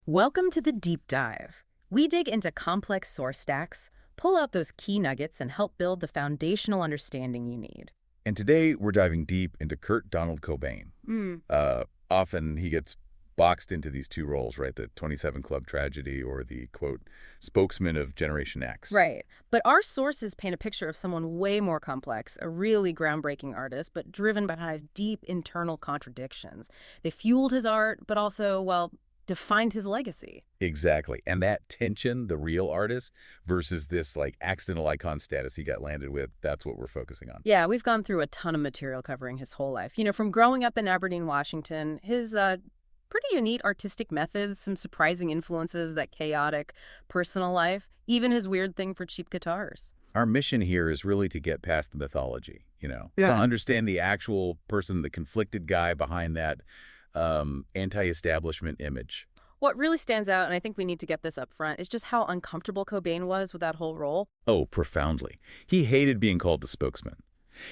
Welcome to the Deep Dive. We dig into complex source stacks, pull out those key nuggets, and help build the foundational understanding you need. And today we're diving deep into Kurt Donald Cobain. Often he gets boxed into these two roles, right? The 27 Club tragedy or the, quote, spokesman of Generation X. Right. But our sources paint a picture of someone way more complex, a really groundbreaking artist, but driven by deep internal contradictions. They fueled his art, but also, well, defined his legacy. Exactly. And that tension, the real artist versus this like accidental icon status he got landed with, that's what we're focusing on. Yeah, we've gone through a ton of material covering his whole life. From growing up in Aberdeen, Washington, his pretty unique artistic methods, some surprising influences, that chaotic personal life, even his weird thing for cheap guitars. Our mission here is really to get past the mythology, to understand the actual person, the conflicted guy behind that anti-establishment image. What really stands out, and I think we need to get this up front, is just how uncomfortable Cobain was with that whole role. Oh, profoundly. He hated being called the spokesman.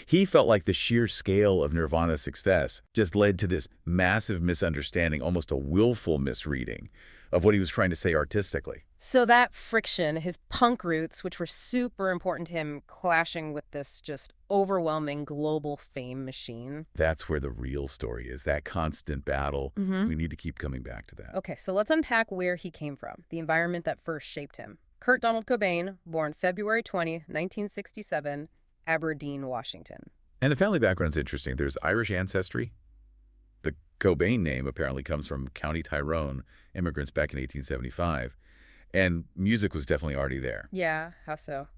He felt like the sheer scale of Nirvana's success just led to this massive misunderstanding, almost a willful misreading of what he was trying to say artistically. So that friction, his punk roots, which were super important to him, clashing with this just overwhelming global fame machine. That's where the real story is, that constant battle. We need to keep coming back to that. Okay, so let's unpack where he came from, the environment that first shaped him. Kurt Donald Cobain, born February 20, 1967, Aberdeen, Washington. And the family background's interesting. There's Irish ancestry. The Cobain name apparently comes from County Tyrone, immigrants back in 1875. And music was definitely already there. Yeah, how so?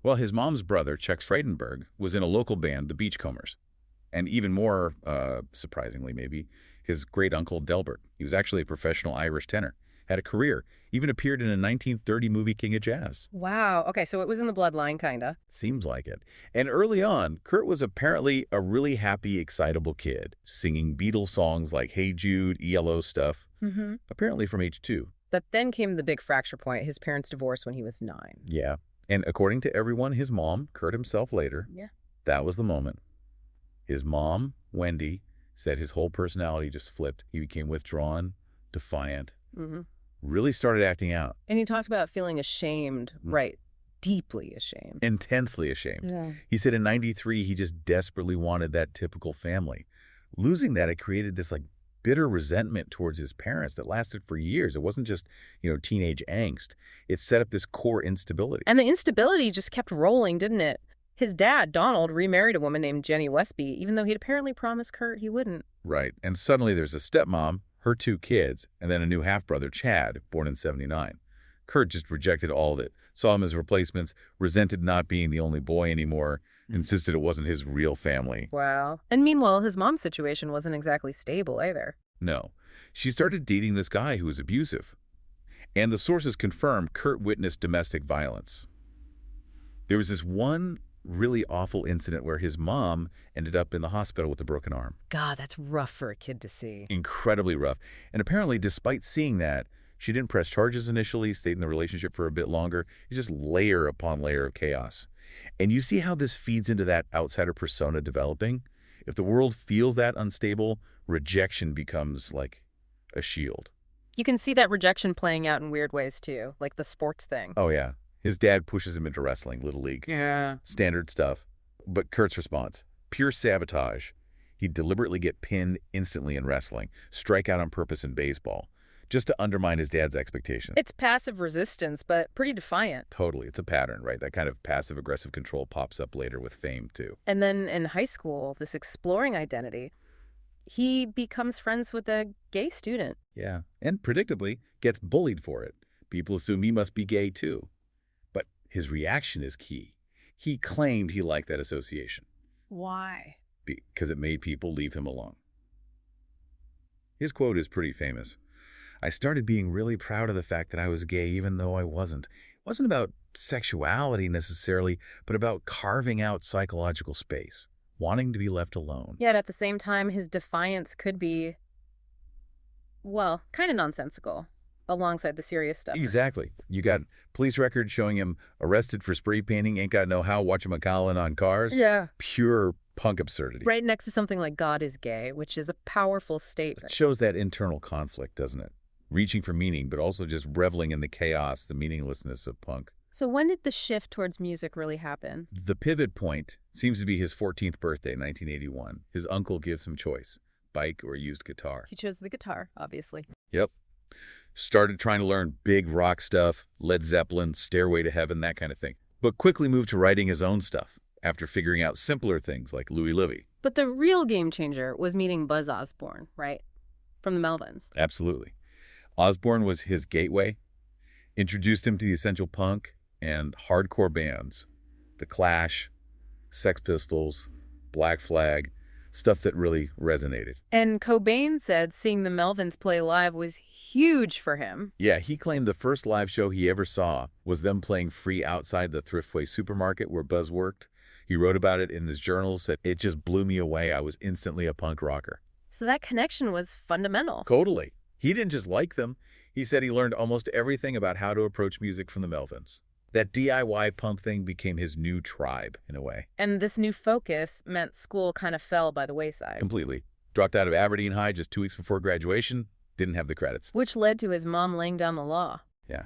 Well, his mom's brother, Chuck Freidenberg, was in a local band, the Beachcombers. And even more surprisingly, maybe, his great-uncle Delbert. He was actually a professional Irish tenor, had a career, even appeared in a 1930 movie, King of Jazz. Wow. Okay, so it was in the bloodline, kinda. Seems like it. And early on, Kurt was apparently a really happy, excitable kid, singing Beatles songs like Hey Jude, ELO stuff, apparently from age 2. But then came the big fracture point, his parents' divorce when he was 9. Yeah. And according to everyone, his mom, Kurt himself later, that was the moment. His mom, Wendy, said his whole personality just flipped. He became withdrawn, defiant, really started acting out. And he talked about feeling ashamed, right? Deeply ashamed. Intensely ashamed. Yeah. He said in '93, he just desperately wanted that typical family. Losing that, it created this bitter resentment towards his parents that lasted for years. It wasn't just, teenage angst. It set up this core instability. And the instability just kept rolling, didn't it? His dad, Donald, remarried a woman named Jenny Westby, even though he'd apparently promised Kurt he wouldn't. Right. And suddenly there's a stepmom, her 2 kids, and then a new half-brother, Chad, born in '79. Kurt just rejected all of it, saw him as replacements, resented not being the only boy anymore, insisted it wasn't his real family. Wow. And meanwhile, his mom's situation wasn't exactly stable either. No. She started dating this guy who was abusive. And the sources confirm Kurt witnessed domestic violence. There was this one really awful incident where his mom ended up in the hospital with a broken arm. God, that's rough for a kid to see. Incredibly rough. And apparently, despite seeing that, she didn't press charges initially, stayed in the relationship for a bit longer. It's just layer upon layer of chaos. And you see how this feeds into that outsider persona developing? If the world feels that unstable, rejection becomes like a shield. You can see that rejection playing out in weird ways, too, like the sports thing. Oh, yeah. His dad pushes him into wrestling, Little League. Yeah. Standard stuff. But Kurt's response, pure sabotage. He'd deliberately get pinned instantly in wrestling, strike out on purpose in baseball, just to undermine his dad's expectations. It's passive resistance, but pretty defiant. Totally. It's a pattern, right? That kind of passive-aggressive control pops up later with fame, too. And then in high school, this exploring identity, he becomes friends with a gay student. Yeah. And predictably, gets bullied for it. People assume he must be gay, too. But his reaction is key. He claimed he liked that association. Why? Because it made people leave him alone. His quote is pretty famous. I started being really proud of the fact that I was gay even though I wasn't. It wasn't about sexuality necessarily, but about carving out psychological space, wanting to be left alone. Yet at the same time, his defiance could be, well, kind of nonsensical alongside the serious stuff. Exactly. You got police records showing him arrested for spray painting, ain't got no how, whatchamacallin on cars. Yeah. Pure punk absurdity. Right next to something like God is gay, which is a powerful statement. It shows that internal conflict, doesn't it? reaching for meaning, but also just reveling in the chaos, the meaninglessness of punk. So when did the shift towards music really happen? The pivot point seems to be his 14th birthday, 1981. His uncle gives him choice, bike or used guitar. He chose the guitar, obviously. Yep. Started trying to learn big rock stuff, Led Zeppelin, Stairway to Heaven, that kind of thing. But quickly moved to writing his own stuff after figuring out simpler things like Louie Livy. But the real game changer was meeting Buzz Osborne, right? From the Melvins. Absolutely. Osborne was his gateway, introduced him to the essential punk and hardcore bands, The Clash, Sex Pistols, Black Flag, stuff that really resonated. And Cobain said seeing the Melvins play live was huge for him. Yeah, he claimed the first live show he ever saw was them playing free outside the Thriftway supermarket where Buzz worked. He wrote about it in his journal, said, "It just blew me away. I was instantly a punk rocker." So that connection was fundamental. Totally. He didn't just like them. He said he learned almost everything about how to approach music from the Melvins. That DIY punk thing became his new tribe, in a way. And this new focus meant school kind of fell by the wayside. Completely. Dropped out of Aberdeen High just 2 weeks before graduation. Didn't have the credits. Which led to his mom laying down the law. Yeah.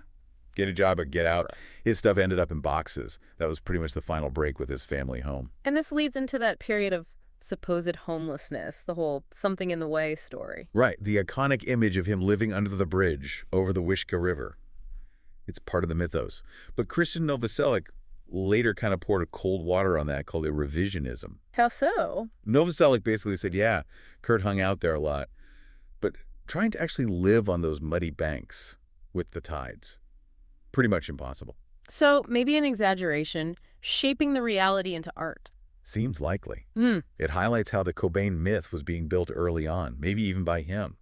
Get a job or get out. His stuff ended up in boxes. That was pretty much the final break with his family home. And this leads into that period of supposed homelessness, the whole something in the way story. Right. The iconic image of him living under the bridge over the Wishka River. It's part of the mythos. But Christian Novoselic later kind of poured cold water on that, called it revisionism. How so? Novoselic basically said, yeah, Kurt hung out there a lot, but trying to actually live on those muddy banks with the tides, pretty much impossible. So maybe an exaggeration, shaping the reality into art. Seems likely. It highlights how the Cobain myth was being built early on, maybe even by him,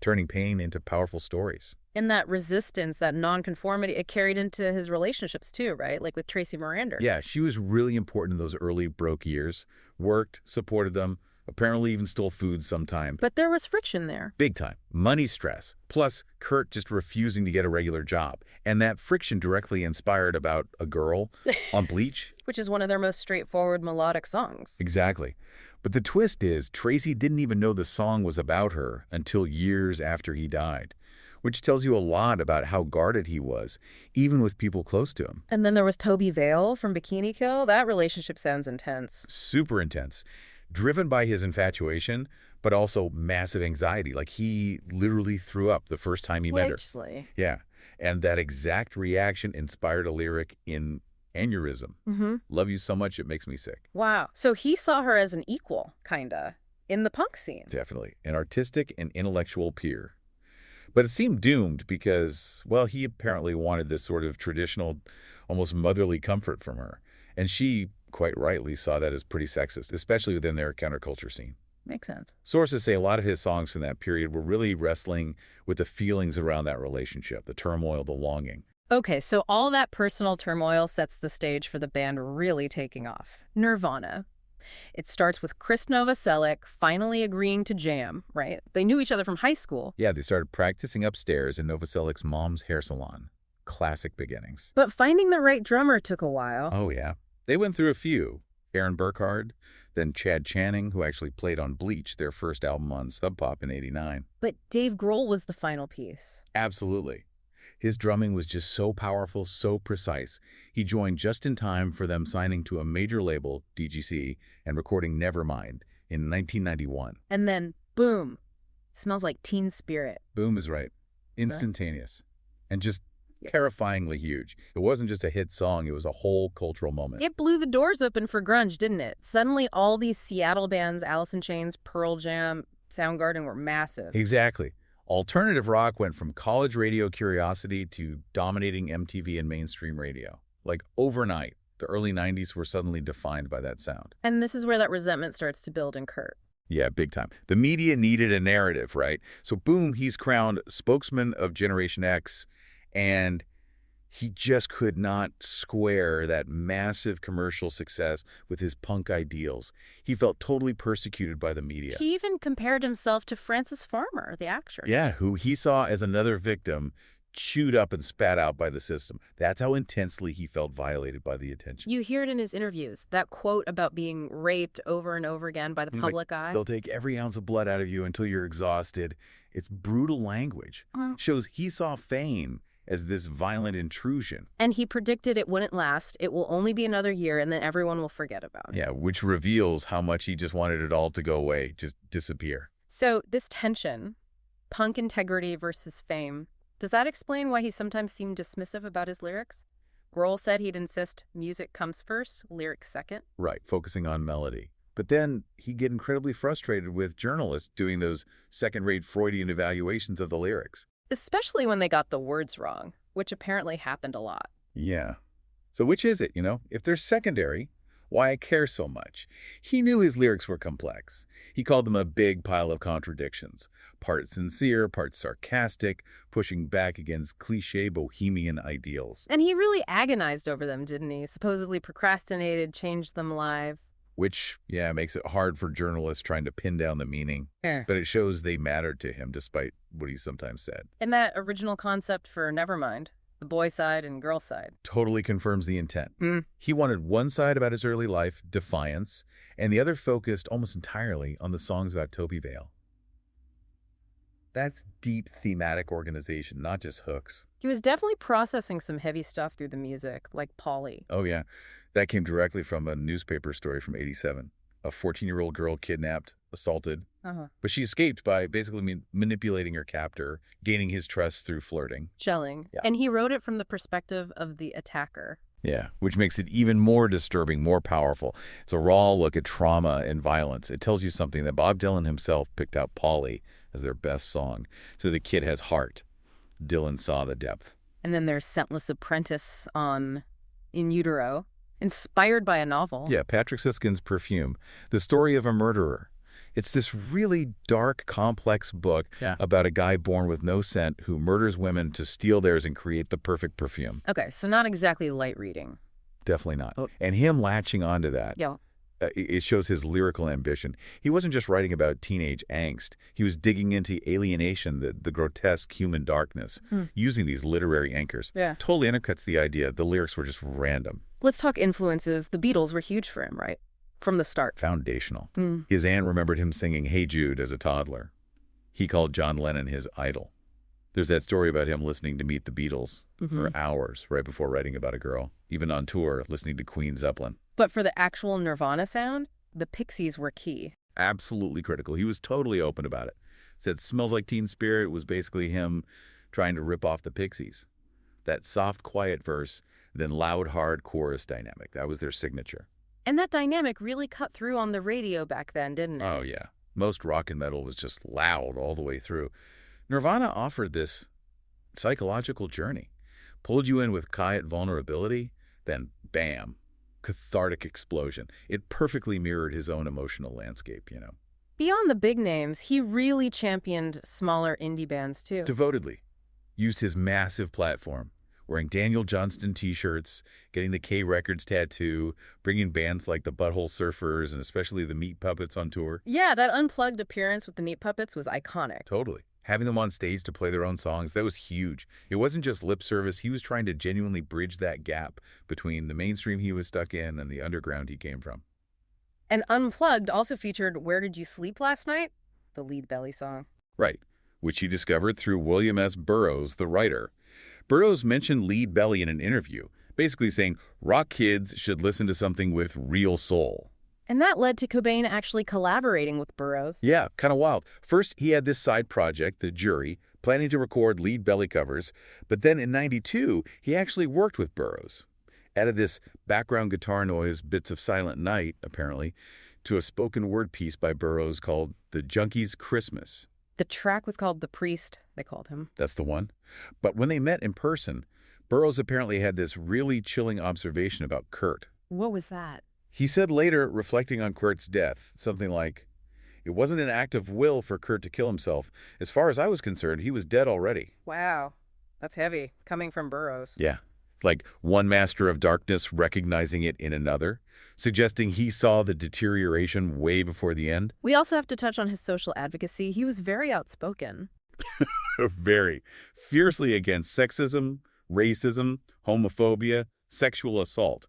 turning pain into powerful stories. And that resistance, that nonconformity, it carried into his relationships too, right? Like with Tracy Morander. Yeah, she was really important in those early broke years. Worked, supported them, apparently even stole food sometimes. But there was friction there. Big time. Money stress. Plus, Kurt just refusing to get a regular job. And that friction directly inspired About a Girl on Bleach. Which is one of their most straightforward melodic songs. Exactly. But the twist is, Tracy didn't even know the song was about her until years after he died, which tells you a lot about how guarded he was, even with people close to him. And then there was Toby Vale from Bikini Kill. That relationship sounds intense. Super intense. Driven by his infatuation, but also massive anxiety. Like, he literally threw up the first time he met her. Actually. Yeah. And that exact reaction inspired a lyric in Aneurysm. Love you so much it makes me sick. Wow. So he saw her as an equal, kinda, in the punk scene. Definitely. An artistic and intellectual peer. But it seemed doomed because, well, he apparently wanted this sort of traditional, almost motherly comfort from her. And she, quite rightly, saw that as pretty sexist, especially within their counterculture scene. Makes sense. Sources say a lot of his songs from that period were really wrestling with the feelings around that relationship, the turmoil, the longing. Okay, so all that personal turmoil sets the stage for the band really taking off. Nirvana. It starts with Chris Novoselic finally agreeing to jam, right? They knew each other from high school. Yeah, they started practicing upstairs in Novoselic's mom's hair salon. Classic beginnings. But finding the right drummer took a while. Oh, yeah. They went through a few. Aaron Burkhard, then Chad Channing, who actually played on Bleach, their first album on Sub Pop in '89. But Dave Grohl was the final piece. Absolutely. His drumming was just so powerful, so precise. He joined just in time for them signing to a major label, DGC, and recording Nevermind in 1991. And then, boom, smells like Teen Spirit. Boom is right. Instantaneous. And just terrifyingly huge. It wasn't just a hit song, it was a whole cultural moment. It blew the doors open for grunge, didn't it? Suddenly, all these Seattle bands, Alice in Chains, Pearl Jam, Soundgarden, were massive. Exactly. Alternative rock went from college radio curiosity to dominating MTV and mainstream radio. Like overnight, the early 90s were suddenly defined by that sound. And this is where that resentment starts to build in Kurt. Yeah, big time. The media needed a narrative, right? So boom, he's crowned spokesman of Generation X, and he just could not square that massive commercial success with his punk ideals. He felt totally persecuted by the media. He even compared himself to Francis Farmer, the actress. Yeah, who he saw as another victim chewed up and spat out by the system. That's how intensely he felt violated by the attention. You hear it in his interviews, that quote about being raped over and over again by the Like, public eye. they'll take every ounce of blood out of you until you're exhausted. It's brutal language. Shows he saw fame as this violent intrusion. And he predicted it wouldn't last. It will only be another year, and then everyone will forget about it. Yeah, which reveals how much he just wanted it all to go away, just disappear. So this tension, punk integrity versus fame, does that explain why he sometimes seemed dismissive about his lyrics? Grohl said he'd insist music comes first, lyrics second. Right, focusing on melody. But then he'd get incredibly frustrated with journalists doing those second-rate Freudian evaluations of the lyrics. Especially when they got the words wrong, which apparently happened a lot. Yeah. So which is it, If they're secondary, why I care so much? He knew his lyrics were complex. He called them a big pile of contradictions. Part sincere, part sarcastic, pushing back against cliché bohemian ideals. And he really agonized over them, didn't he? Supposedly procrastinated, changed them live. Which, makes it hard for journalists trying to pin down the meaning. But it shows they mattered to him despite what he sometimes said. And that original concept for Nevermind, the boy side and girl side. Totally confirms the intent. He wanted one side about his early life, defiance, and the other focused almost entirely on the songs about Toby Vale. That's deep thematic organization, not just hooks. He was definitely processing some heavy stuff through the music, like Polly. Oh, yeah. That came directly from a newspaper story from '87. A 14-year-old girl kidnapped, assaulted, but she escaped by basically manipulating her captor, gaining his trust through flirting. Shelling. Yeah. And he wrote it from the perspective of the attacker. Yeah, which makes it even more disturbing, more powerful. It's a raw look at trauma and violence. It tells you something that Bob Dylan himself picked out Polly as their best song. So the kid has heart. Dylan saw the depth. And then there's Scentless Apprentice on In Utero, inspired by a novel. Yeah, Patrick Süskind's Perfume, the story of a murderer. It's this really dark, complex book about a guy born with no scent who murders women to steal theirs and create the perfect perfume. Okay, so not exactly light reading. Definitely not. Oh. And him latching onto that, Yeah. it shows his lyrical ambition. He wasn't just writing about teenage angst. He was digging into alienation, the grotesque human darkness, using these literary anchors. Yeah. Totally undercuts the idea the lyrics were just random. Let's talk influences. The Beatles were huge for him, right? From the start. Foundational. His aunt remembered him singing Hey Jude as a toddler. He called John Lennon his idol. There's that story about him listening to Meet the Beatles for hours right before writing about a girl, even on tour, listening to Queen Zeppelin. But for the actual Nirvana sound, the Pixies were key. Absolutely critical. He was totally open about it. Said Smells Like Teen Spirit was basically him trying to rip off the Pixies. That soft, quiet verse, then loud, hard chorus dynamic. That was their signature. And that dynamic really cut through on the radio back then, didn't it? Oh, yeah. Most rock and metal was just loud all the way through. Nirvana offered this psychological journey. Pulled you in with quiet vulnerability, then bam, cathartic explosion. It perfectly mirrored his own emotional landscape, Beyond the big names, he really championed smaller indie bands, too. Devotedly. Used his massive platform. Wearing Daniel Johnston t-shirts, getting the K Records tattoo, bringing bands like the Butthole Surfers and especially the Meat Puppets on tour. Yeah, that unplugged appearance with the Meat Puppets was iconic. Totally. Having them on stage to play their own songs, that was huge. It wasn't just lip service. He was trying to genuinely bridge that gap between the mainstream he was stuck in and the underground he came from. And Unplugged also featured Where Did You Sleep Last Night? The lead Belly song. Right, which he discovered through William S. Burroughs, the writer. Burroughs mentioned Lead Belly in an interview, basically saying rock kids should listen to something with real soul. And that led to Cobain actually collaborating with Burroughs. Yeah, kind of wild. First, he had this side project, The Jury, planning to record Lead Belly covers, but then in '92, he actually worked with Burroughs. Added this background guitar noise, bits of Silent Night, apparently, to a spoken word piece by Burroughs called The Junkie's Christmas. The track was called The Priest, they called him. That's the one. But when they met in person, Burroughs apparently had this really chilling observation about Kurt. What was that? He said later, reflecting on Kurt's death, something like, "It wasn't an act of will for Kurt to kill himself. As far as I was concerned, he was dead already." Wow, that's heavy, coming from Burroughs. Yeah, like one master of darkness recognizing it in another, suggesting he saw the deterioration way before the end. We also have to touch on his social advocacy. He was very outspoken. Very fiercely against sexism, racism, homophobia, sexual assault.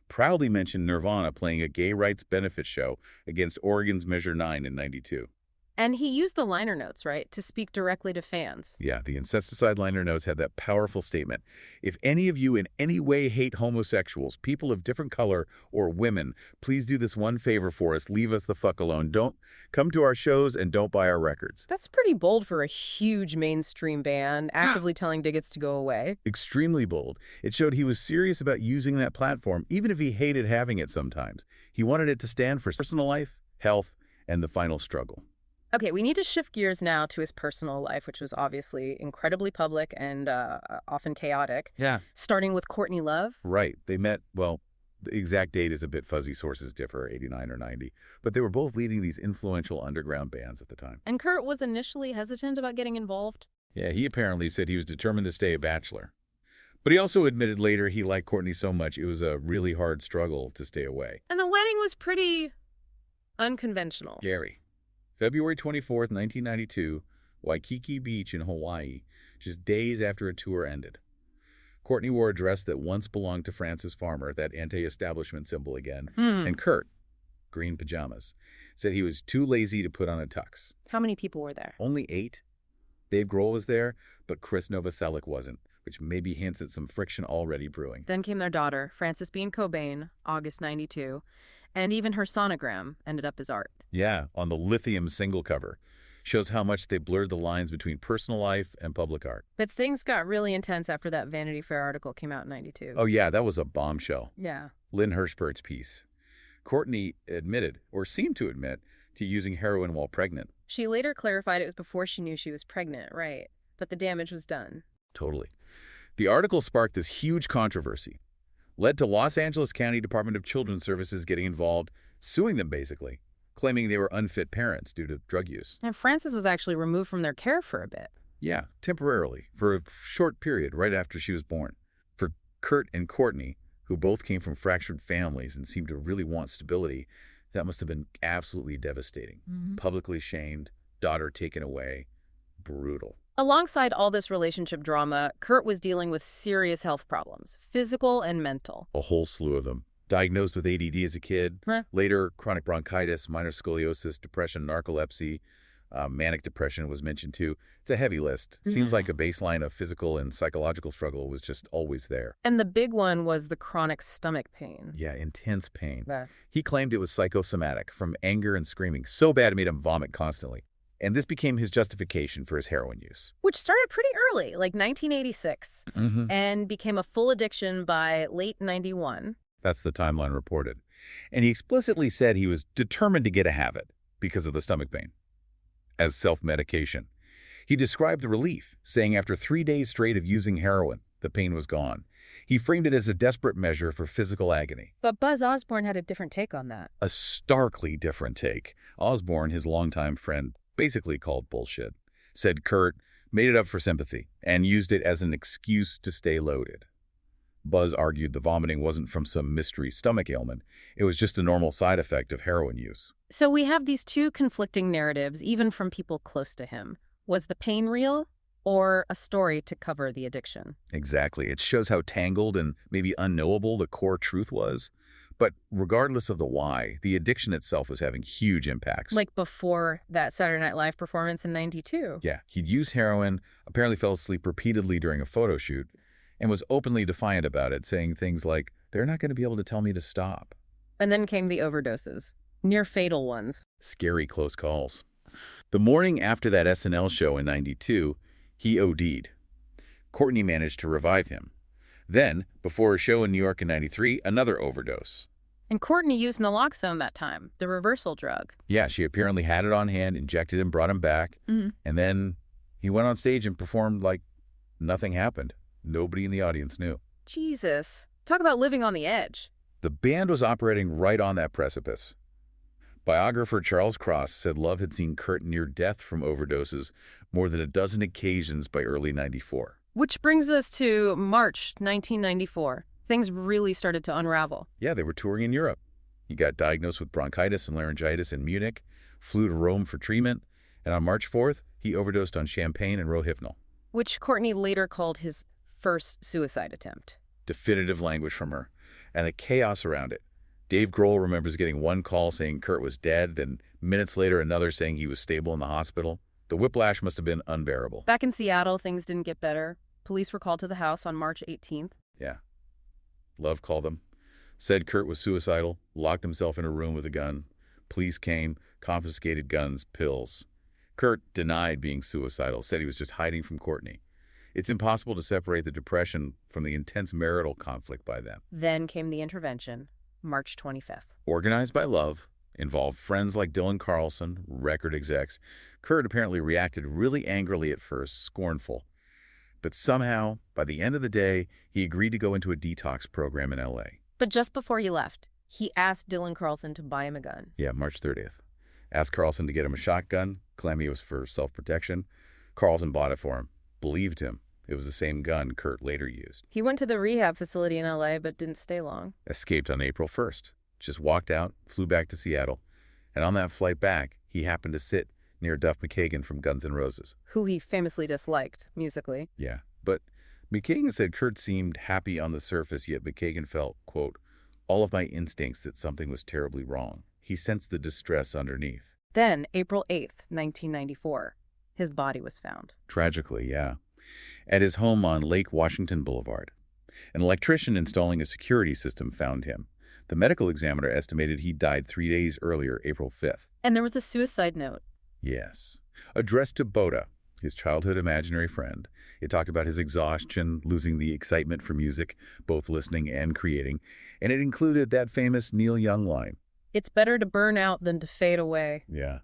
Proudly mentioned Nirvana playing a gay rights benefit show against Oregon's Measure 9 in '92. And he used the liner notes, right, to speak directly to fans. Yeah, the Incesticide liner notes had that powerful statement. If any of you in any way hate homosexuals, people of different color, or women, please do this one favor for us. Leave us the fuck alone. Don't come to our shows and don't buy our records. That's pretty bold for a huge mainstream band actively telling bigots to go away. Extremely bold. It showed he was serious about using that platform, even if he hated having it sometimes. He wanted it to stand for personal life, health, and the final struggle. Okay, we need to shift gears now to his personal life, which was obviously incredibly public and often chaotic. Yeah. Starting with Courtney Love. Right. They met, well, the exact date is a bit fuzzy. Sources differ, 89 or 90. But they were both leading these influential underground bands at the time. And Kurt was initially hesitant about getting involved. Yeah, he apparently said he was determined to stay a bachelor. But he also admitted later he liked Courtney so much it was a really hard struggle to stay away. And the wedding was pretty unconventional. Gary. February 24th, 1992, Waikiki Beach in Hawaii, just days after a tour ended. Courtney wore a dress that once belonged to Frances Farmer, that anti-establishment symbol again, and Kurt, green pajamas, said he was too lazy to put on a tux. How many people were there? Only 8. Dave Grohl was there, but Chris Novoselic wasn't, which maybe hints at some friction already brewing. Then came their daughter, Frances Bean Cobain, August 92, and even her sonogram ended up as art. Yeah, on the Lithium single cover. Shows how much they blurred the lines between personal life and public art. But things got really intense after that Vanity Fair article came out in 92. Oh yeah, that was a bombshell. Yeah. Lynn Hirschberg's piece. Courtney admitted, or seemed to admit, to using heroin while pregnant. She later clarified it was before she knew she was pregnant, right? But the damage was done. Totally. The article sparked this huge controversy. Led to Los Angeles County Department of Children's Services getting involved, suing them basically, claiming they were unfit parents due to drug use. And Frances was actually removed from their care for a bit. Yeah, temporarily, for a short period right after she was born. For Kurt and Courtney, who both came from fractured families and seemed to really want stability, that must have been absolutely devastating. Publicly shamed, daughter taken away, brutal. Alongside all this relationship drama, Kurt was dealing with serious health problems, physical and mental. A whole slew of them. Diagnosed with ADD as a kid, later chronic bronchitis, minor scoliosis, depression, narcolepsy, manic depression was mentioned too. It's a heavy list. Seems like a baseline of physical and psychological struggle was just always there. And the big one was the chronic stomach pain. Yeah, intense pain. He claimed it was psychosomatic, from anger and screaming, so bad it made him vomit constantly. And this became his justification for his heroin use. Which started pretty early, like 1986, and became a full addiction by late 91. That's the timeline reported. And he explicitly said he was determined to get a habit because of the stomach pain, as self-medication. He described the relief, saying after 3 days straight of using heroin, the pain was gone. He framed it as a desperate measure for physical agony. But Buzz Osborne had a different take on that. A starkly different take. Osborne, his longtime friend, basically called bullshit. Said Kurt made it up for sympathy and used it as an excuse to stay loaded. Buzz argued the vomiting wasn't from some mystery stomach ailment. It was just a normal side effect of heroin use. So we have these two conflicting narratives, even from people close to him. Was the pain real, or a story to cover the addiction? Exactly. It shows how tangled and maybe unknowable the core truth was. But regardless of the why, the addiction itself was having huge impacts. Like before that Saturday Night Live performance in 92. Yeah, he'd used heroin, apparently fell asleep repeatedly during a photo shoot, and was openly defiant about it, saying things like, "They're not going to be able to tell me to stop." And then came the overdoses, near fatal ones. Scary close calls. The morning after that SNL show in 92, he OD'd. Courtney managed to revive him. Then, before a show in New York in 93, another overdose. And Courtney used naloxone that time, the reversal drug. Yeah, she apparently had it on hand, injected him, brought him back, and then he went on stage and performed like nothing happened. Nobody in the audience knew. Jesus. Talk about living on the edge. The band was operating right on that precipice. Biographer Charles Cross said Love had seen Kurt near death from overdoses more than a dozen occasions by early 94. Which brings us to March 1994. Things really started to unravel. Yeah, they were touring in Europe. He got diagnosed with bronchitis and laryngitis in Munich, flew to Rome for treatment, and on March 4th, He overdosed on champagne and Rohypnol. which Courtney later called his first suicide attempt. Definitive language from her. And the chaos around it. Dave Grohl remembers getting one call saying Kurt was dead, then minutes later another saying he was stable in the hospital. The whiplash must have been unbearable. Back in Seattle, things didn't get better. Police were called to the house on March 18th. Yeah. Love called them. Said Kurt was suicidal, locked himself in a room with a gun. Police came, confiscated guns, pills. Kurt denied being suicidal, said he was just hiding from Courtney. It's impossible to separate the depression from the intense marital conflict by then. Then came the intervention, March 25th. Organized by love, involved friends like Dylan Carlson, record execs. Kurt apparently reacted really angrily at first, scornful. But somehow, by the end of the day, he agreed to go into a detox program in L.A. But just before he left, he asked Dylan Carlson to buy him a gun. Yeah, March 30th. Asked Carlson to get him a shotgun, claiming it was for self-protection. Carlson bought it for him. Believed him. It was the same gun Kurt later used. He went to the rehab facility in L.A., but didn't stay long. Escaped on April 1st. Just walked out, flew back to Seattle. And on that flight back, he happened to sit near Duff McKagan from Guns N' Roses. Who he famously disliked, musically. Yeah, but McKagan said Kurt seemed happy on the surface, yet McKagan felt, quote, all of my instincts that something was terribly wrong. He sensed the distress underneath. Then, April 8th, 1994, his body was found. Tragically, yeah. At his home on Lake Washington Boulevard. An electrician installing a security system found him. The medical examiner estimated he died 3 days earlier, April 5th. And there was a suicide note. Yes. Addressed to Boda, his childhood imaginary friend. It talked about his exhaustion, losing the excitement for music, both listening and creating. And it included that famous Neil Young line. It's better to burn out than to fade away. Yeah.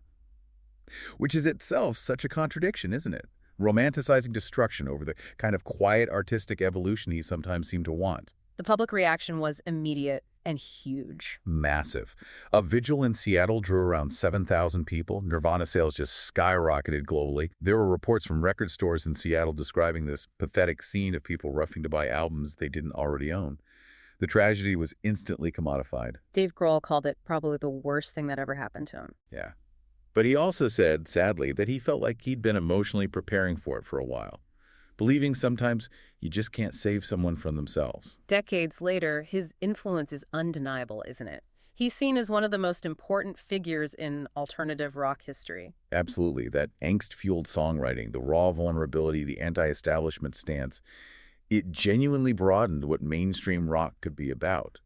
Which is itself such a contradiction, isn't it? Romanticizing destruction over the kind of quiet artistic evolution he sometimes seemed to want. The public reaction was immediate and huge. Massive. A vigil in Seattle drew around 7,000 people. Nirvana sales just skyrocketed globally. There were reports from record stores in Seattle describing this pathetic scene of people rushing to buy albums they didn't already own. The tragedy was instantly commodified. Dave Grohl called it probably the worst thing that ever happened to him. Yeah. But he also said, sadly, that he felt like he'd been emotionally preparing for it for a while, believing sometimes you just can't save someone from themselves. Decades later, his influence is undeniable, isn't it? He's seen as one of the most important figures in alternative rock history. Absolutely. That angst-fueled songwriting, the raw vulnerability, the anti-establishment stance, it genuinely broadened what mainstream rock could be about.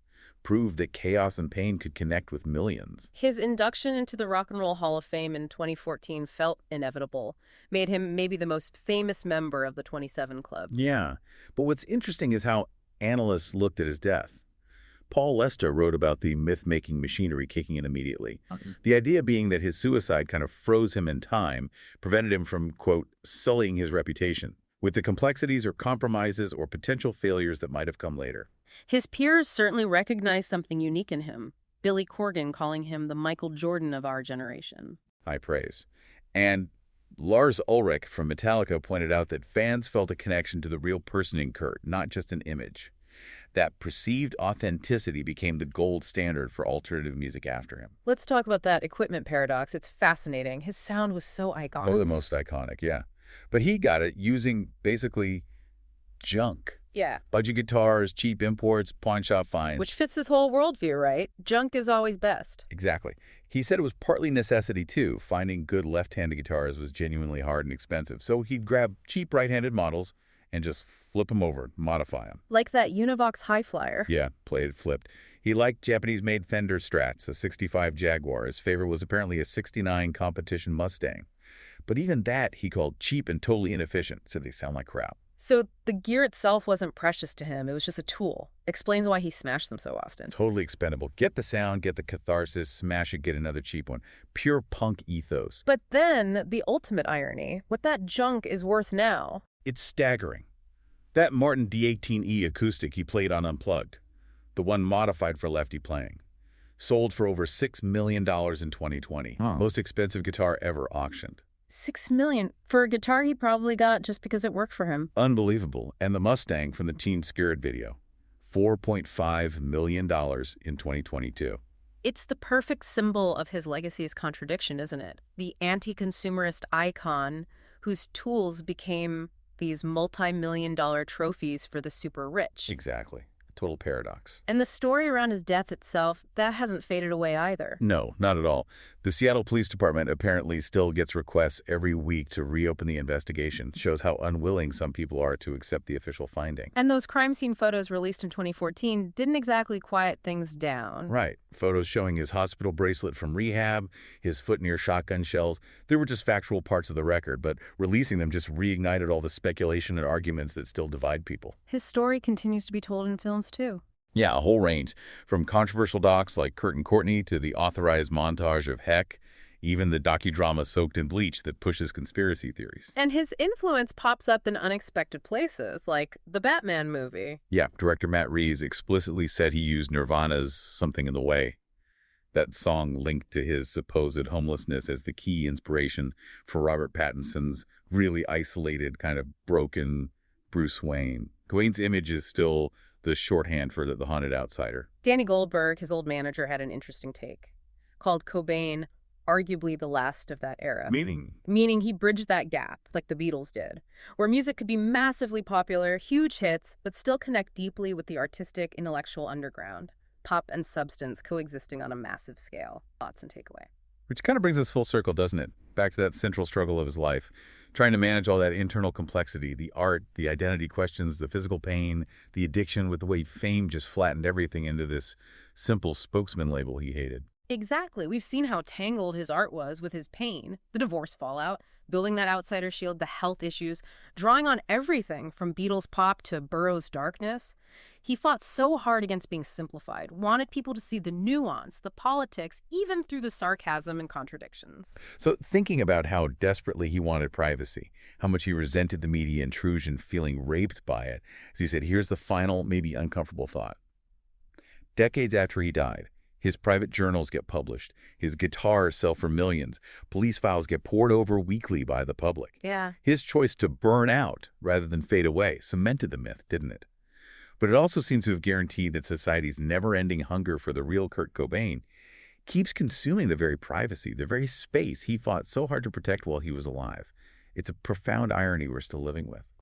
Proved that chaos and pain could connect with millions. His induction into the Rock and Roll Hall of Fame in 2014 felt inevitable, made him maybe the most famous member of the 27 Club. Yeah, but what's interesting is how analysts looked at his death. Paul Lester wrote about the myth-making machinery kicking in immediately. The idea being that his suicide kind of froze him in time, prevented him from, quote, sullying his reputation with the complexities or compromises or potential failures that might have come later. His peers certainly recognized something unique in him, Billy Corgan calling him the Michael Jordan of our generation. High praise. And Lars Ulrich from Metallica pointed out that fans felt a connection to the real person in Kurt, not just an image. That perceived authenticity became the gold standard for alternative music after him. Let's talk about that equipment paradox. It's fascinating. His sound was so iconic. Oh, the most iconic, yeah. But he got it using basically junk. Yeah. Budget guitars, cheap imports, pawn shop finds. Which fits his whole worldview, right? Junk is always best. Exactly. He said it was partly necessity, too. Finding good left-handed guitars was genuinely hard and expensive. So he'd grab cheap right-handed models and just flip them over, modify them. Like that Univox High Flyer. Yeah, played it flipped. He liked Japanese-made Fender Strats, a 65 Jaguar. His favorite was apparently a 69 competition Mustang. But even that he called cheap and totally inefficient, said they sound like crap. So the gear itself wasn't precious to him. It was just a tool. Explains why he smashed them so often. Totally expendable. Get the sound, get the catharsis, smash it, get another cheap one. Pure punk ethos. But then, the ultimate irony, what that junk is worth now. It's staggering. That Martin D18E acoustic he played on Unplugged, the one modified for lefty playing, sold for over $6 million in 2020. Most expensive guitar ever auctioned. $6 million for a guitar he probably got just because it worked for him. Unbelievable. And the Mustang from the Teen Spirit video, $4.5 million in 2022. It's the perfect symbol of his legacy's contradiction, isn't it? The anti-consumerist icon whose tools became these multi-million-dollar trophies for the super rich. Exactly. Total paradox. And the story around his death itself, that hasn't faded away either. No, not at all. The Seattle Police Department apparently still gets requests every week to reopen the investigation. Shows how unwilling some people are to accept the official finding. And those crime scene photos released in 2014 didn't exactly quiet things down. Right. Photos showing his hospital bracelet from rehab, his foot near shotgun shells. They were just factual parts of the record, but releasing them just reignited all the speculation and arguments that still divide people. His story continues to be told in films, too. Yeah, a whole range. From controversial docs like Kurt and Courtney to the authorized montage of Heck, even the docudrama Soaked in Bleach that pushes conspiracy theories. And his influence pops up in unexpected places, like the Batman movie. Yeah, director Matt Reeves explicitly said he used Nirvana's Something in the Way. That song linked to his supposed homelessness as the key inspiration for Robert Pattinson's really isolated, kind of broken Bruce Wayne. Cobain's image is still the shorthand for the haunted outsider. Danny Goldberg, his old manager, had an interesting take, called Cobain arguably the last of that era. Meaning he bridged that gap, like the Beatles did, where music could be massively popular, huge hits, but still connect deeply with the artistic, intellectual underground. Pop and substance coexisting on a massive scale. Thoughts and takeaway. Which kind of brings us full circle, doesn't it? Back to that central struggle of his life. Trying to manage all that internal complexity, the art, the identity questions, the physical pain, the addiction, with the way fame just flattened everything into this simple spokesman label he hated. Exactly. We've seen how tangled his art was with his pain, the divorce fallout, building that outsider shield, the health issues, drawing on everything from Beatles pop to Burroughs' darkness. He fought so hard against being simplified, wanted people to see the nuance, the politics, even through the sarcasm and contradictions. So thinking about how desperately he wanted privacy, how much he resented the media intrusion, feeling raped by it, as he said, here's the final, maybe uncomfortable thought. Decades after he died, his private journals get published. His guitars sell for millions. Police files get poured over weekly by the public. Yeah. His choice to burn out rather than fade away cemented the myth, didn't it? But it also seems to have guaranteed that society's never-ending hunger for the real Kurt Cobain keeps consuming the very privacy, the very space he fought so hard to protect while he was alive. It's a profound irony we're still living with.